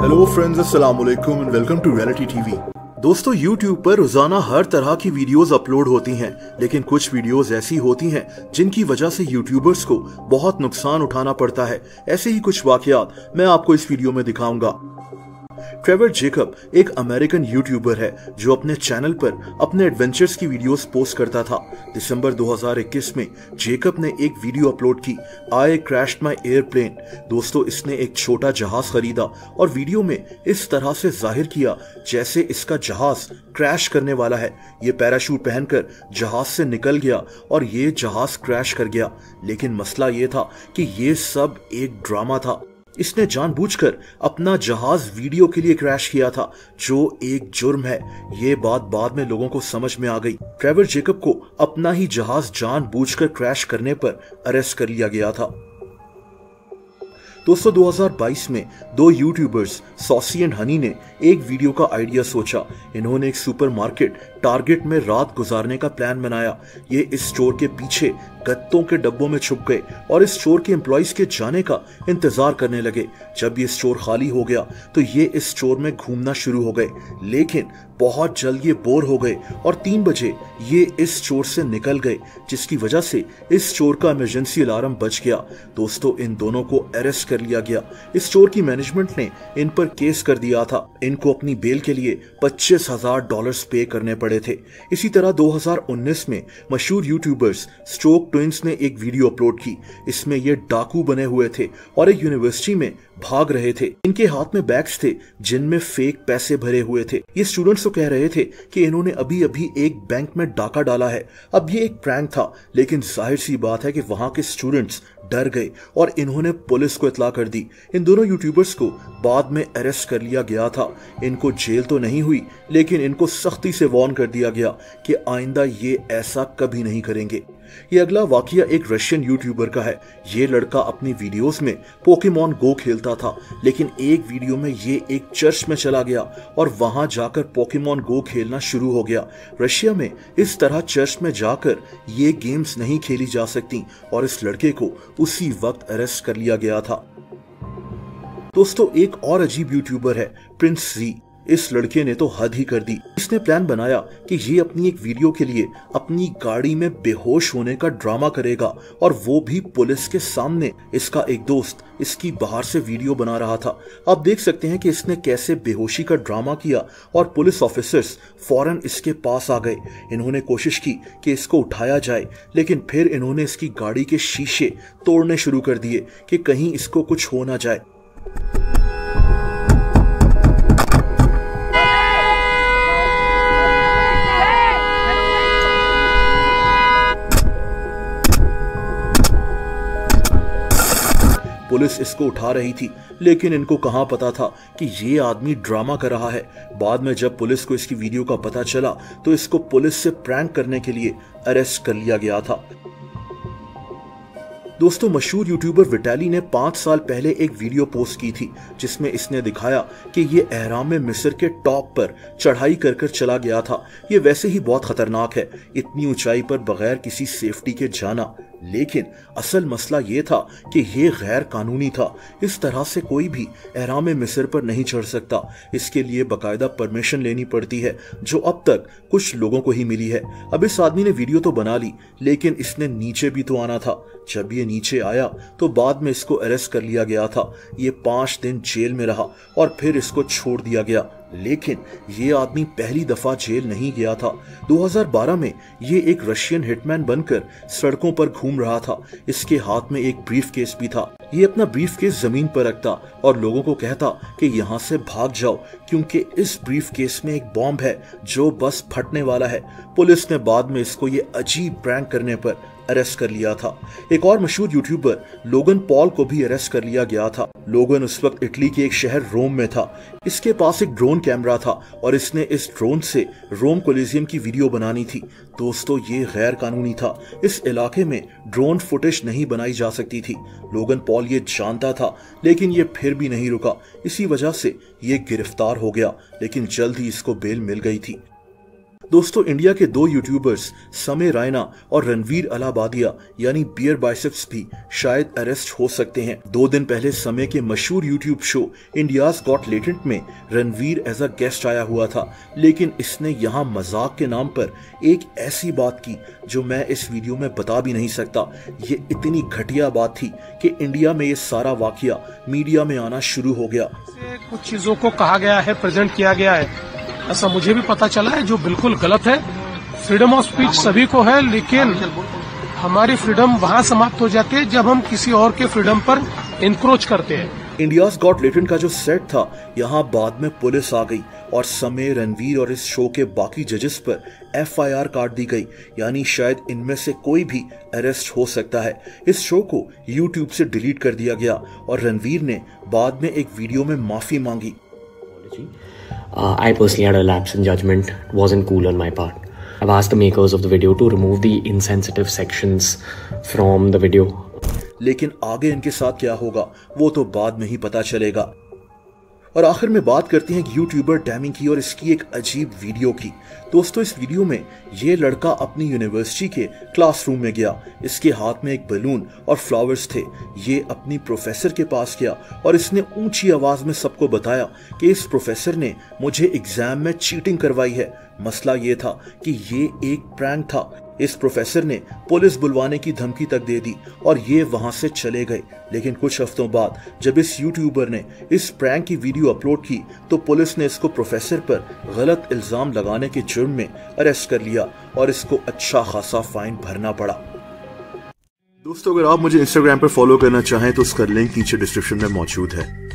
Hello friends, अस्सलाम वालेकुम and welcome to reality TV. दोस्तों, YouTube पर रोजाना हर तरह की वीडियोस अपलोड होती हैं, लेकिन कुछ वीडियोस ऐसी होती हैं जिनकी वजह से यूट्यूबर्स को बहुत नुकसान उठाना पड़ता है। ऐसे ही कुछ वाकयात मैं आपको इस वीडियो में दिखाऊंगा। ट्रेवर जेकब एक अमेरिकन यूट्यूबर है जो अपने चैनल पर अपने एडवेंचर्स की वीडियोस पोस्ट करता था। दिसंबर 2021 में जेकब ने एक वीडियो अपलोड की, आई क्रैश्ड माई एयरप्लेन। दोस्तों, इसने एक छोटा जहाज खरीदा और वीडियो में इस तरह से जाहिर किया जैसे इसका जहाज क्रैश करने वाला है। ये पैराशूट पहनकर जहाज से निकल गया और ये जहाज क्रैश कर गया। लेकिन मसला ये था कि ये सब एक ड्रामा था। इसने जानबूझकर अपना जहाज वीडियो के लिए क्रैश किया था, जो एक जुर्म है। ये बात बाद में लोगों को समझ में आ गई। ट्रेवर जेकब को अपना ही जहाज जानबूझकर क्रैश करने पर अरेस्ट कर लिया गया था। दोस्तों, 2022 में दो यूट्यूबर्स सॉसी एंड हनी ने एक वीडियो का आइडिया सोचा। इन्होंने एक सुपरमार्केट टारगेट में रात गुजारने का प्लान बनाया। ये इस स्टोर के पीछे गत्तों के डब्बों में छुप गए और इस स्टोर के एम्प्लॉइज के जाने का इंतजार करने लगे। जब ये स्टोर खाली हो गया तो ये इस स्टोर में घूमना शुरू हो गए, लेकिन बहुत जल्द ये बोर हो गए और 3 बजे ये इस स्टोर से निकल गए, जिसकी वजह से इस स्टोर का इमरजेंसी अलार्म बज गया। दोस्तों, इन दोनों को अरेस्ट कर लिया गया। इस स्टोर की मैनेजमेंट ने इन पर केस कर दिया था। इनको अपनी बेल के लिए $25,000 पे करने पड़े थे। इसी तरह 2019 में मशहूर यूट्यूबर्स स्टोक ट्विंस ने एक वीडियो अपलोड की। इसमें ये डाकू बने हुए थे और एक यूनिवर्सिटी में भाग रहे थे। इनके हाथ में बैग्स थे जिनमें फेक पैसे भरे हुए थे। ये स्टूडेंट्स तो कह रहे थे कि इन्होंने अभी अभी एक बैंक में डाका डाला है। अब ये एक प्रैंक था, लेकिन जाहिर सी बात है कि वहां के स्टूडेंट्स डर गए और इन्होंने पुलिस को इत्तला कर दी। इन दोनों यूट्यूबर्स को बाद में अरेस्ट कर लिया गया था। इनको जेल तो नहीं हुई, लेकिन इनको सख्ती से वार्न कर दिया गया कि आइंदा ये ऐसा कभी नहीं करेंगे। ये अगला वाकया एक रशियन यूट्यूबर का है। ये लड़का अपनी वीडियोस में पोकेमॉन गो खेलता था, लेकिन एक वीडियो में ये एक चर्च में चला गया और वहां जाकर पोकेमॉन गो खेलना शुरू हो गया। रशिया में इस तरह चर्च में जाकर ये गेम्स नहीं खेली जा सकती और इस लड़के को उसी वक्त अरेस्ट कर लिया गया था। दोस्तों, एक और अजीब यूट्यूबर है प्रिंस जी। इस लड़के ने तो हद ही कर दी। इसने प्लान बनाया कि ये अपनी एक वीडियो के लिए अपनी गाड़ी में बेहोश होने का ड्रामा करेगा, और वो भी पुलिस के सामने। इसका एक दोस्त इसकी बाहर से वीडियो बना रहा था। आप देख सकते हैं कि इसने कैसे बेहोशी का ड्रामा किया और पुलिस ऑफिसर्स फौरन इसके पास आ गए। इन्होंने कोशिश की कि इसको उठाया जाए, लेकिन फिर इन्होंने इसकी गाड़ी के शीशे तोड़ने शुरू कर दिए कि कहीं इसको कुछ हो ना जाए। पुलिस इसको उठा रही थी, लेकिन इनको कहां पता था कि ये आदमी ड्रामा कर रहा है। बाद में जब पुलिस को इसकी वीडियो का पता चला तो इसको पुलिस से प्रैंक करने के लिए अरेस्ट कर लिया गया था। दोस्तों, मशहूर यूट्यूबर विटाली ने 5 साल पहले एक वीडियो पोस्ट की थी जिसमें इसने दिखाया कि ये एहराम में मिस्र के टॉप पर चढ़ाई कर कर चला गया था। ये वैसे ही बहुत खतरनाक है, इतनी ऊंचाई पर बगैर किसी सेफ्टी के जाना। लेकिन असल मसला ये था कि ये गैर कानूनी था। इस तरह से कोई भी एहराम में मिस्र पर नहीं चढ़ सकता। इसके लिए बाकायदा परमिशन लेनी पड़ती है, जो अब तक कुछ लोगों को ही मिली है। अब इस आदमी ने वीडियो तो बना ली, लेकिन इसने नीचे भी तो आना था। जब ये नीचे आया तो बाद में इसको अरेस्ट कर लिया गया था। ये 5 दिन जेल में रहा और फिर इसको छोड़ दिया गया। लेकिन ये आदमी पहली दफा जेल नहीं गया था। 2012 में ये एक रशियन हिटमैन बनकर सड़कों पर घूम रहा था। इसके हाथ में एक ब्रीफ केस भी था। ये अपना ब्रीफ केस जमीन पर रखता और लोगों को कहता कि यहाँ से भाग जाओ, क्योंकि इस ब्रीफ केस में एक बॉम्ब है जो बस फटने वाला है। पुलिस ने बाद में इसको ये अजीब प्रैंक करने पर अरेस्ट कर लिया था। एक और मशहूर यूट्यूबर लोगन पॉल को भी अरेस्ट कर लिया गया था। लोगन उस वक्त इटली के एक शहर रोम में था। इसके पास एक ड्रोन कैमरा था और इसने इस ड्रोन से रोम कोलिजियम की वीडियो बनानी थी। दोस्तों, ये गैर कानूनी था। इस इलाके में ड्रोन फुटेज नहीं बनाई जा सकती थी। लोगन पॉल ये जानता था, लेकिन ये फिर भी नहीं रुका। इसी वजह से ये गिरफ्तार हो गया, लेकिन जल्द ही इसको बेल मिल गई थी। दोस्तों, इंडिया के 2 यूट्यूबर्स समय रायना और रणवीर अलाबादिया यानी बियर बाइसेप्स भी शायद अरेस्ट हो सकते हैं। 2 दिन पहले समय के मशहूर YouTube show India's got latent में रणवीर एज अ गेस्ट आया हुआ था, लेकिन इसने यहाँ मजाक के नाम पर एक ऐसी बात की जो मैं इस वीडियो में बता भी नहीं सकता। ये इतनी घटिया बात थी कि इंडिया में ये सारा वाकया मीडिया में आना शुरू हो गया। कुछ चीजों को कहा गया है, प्रेजेंट किया गया है, ऐसा मुझे भी पता चला है, जो बिल्कुल गलत है। फ्रीडम ऑफ स्पीच सभी को है, लेकिन हमारी फ्रीडम वहाँ समाप्त हो जाती है जब हम किसी और के फ्रीडम पर इंक्रोच करते हैं। इंडियाज गॉट लेटेंट का जो सेट था, यहाँ बाद में पुलिस आ गई और समय, रणवीर और इस शो के बाकी जजेस पर FIR काट दी गई, यानी शायद इनमें से कोई भी अरेस्ट हो सकता है। इस शो को YouTube से डिलीट कर दिया गया और रणवीर ने बाद में एक वीडियो में माफी मांगी। I personally had a lapse in judgment. It wasn't cool on my part. I've asked the makers of the video to remove the insensitive sections from the video. लेकिन आगे इनके साथ क्या होगा वो तो बाद में ही पता चलेगा। और आखिर में बात करते हैं यूट्यूबर डैमिंग की और इसकी एक अजीब वीडियो की। दोस्तों, इस वीडियो में ये लड़का अपनी यूनिवर्सिटी के क्लासरूम में गया। इसके हाथ में एक बलून और फ्लावर्स थे। ये अपनी प्रोफेसर के पास गया और इसने ऊंची आवाज में सबको बताया कि इस प्रोफेसर ने मुझे एग्जाम में चीटिंग करवाई है। मसला ये था कि ये एक प्रैंक था। इस प्रोफेसर ने पुलिस बुलवाने की धमकी तक दे दी और ये वहां से चले गए। लेकिन कुछ हफ्तों बाद जब इस यूट्यूबर ने इस प्रैंक की वीडियो अपलोड की तो पुलिस ने इसको प्रोफेसर पर गलत इल्जाम लगाने के जुर्म में अरेस्ट कर लिया और इसको अच्छा खासा फाइन भरना पड़ा। दोस्तों, अगर आप मुझे इंस्टाग्राम पर फॉलो करना चाहें तो उसका लिंक नीचे डिस्क्रिप्शन में मौजूद है।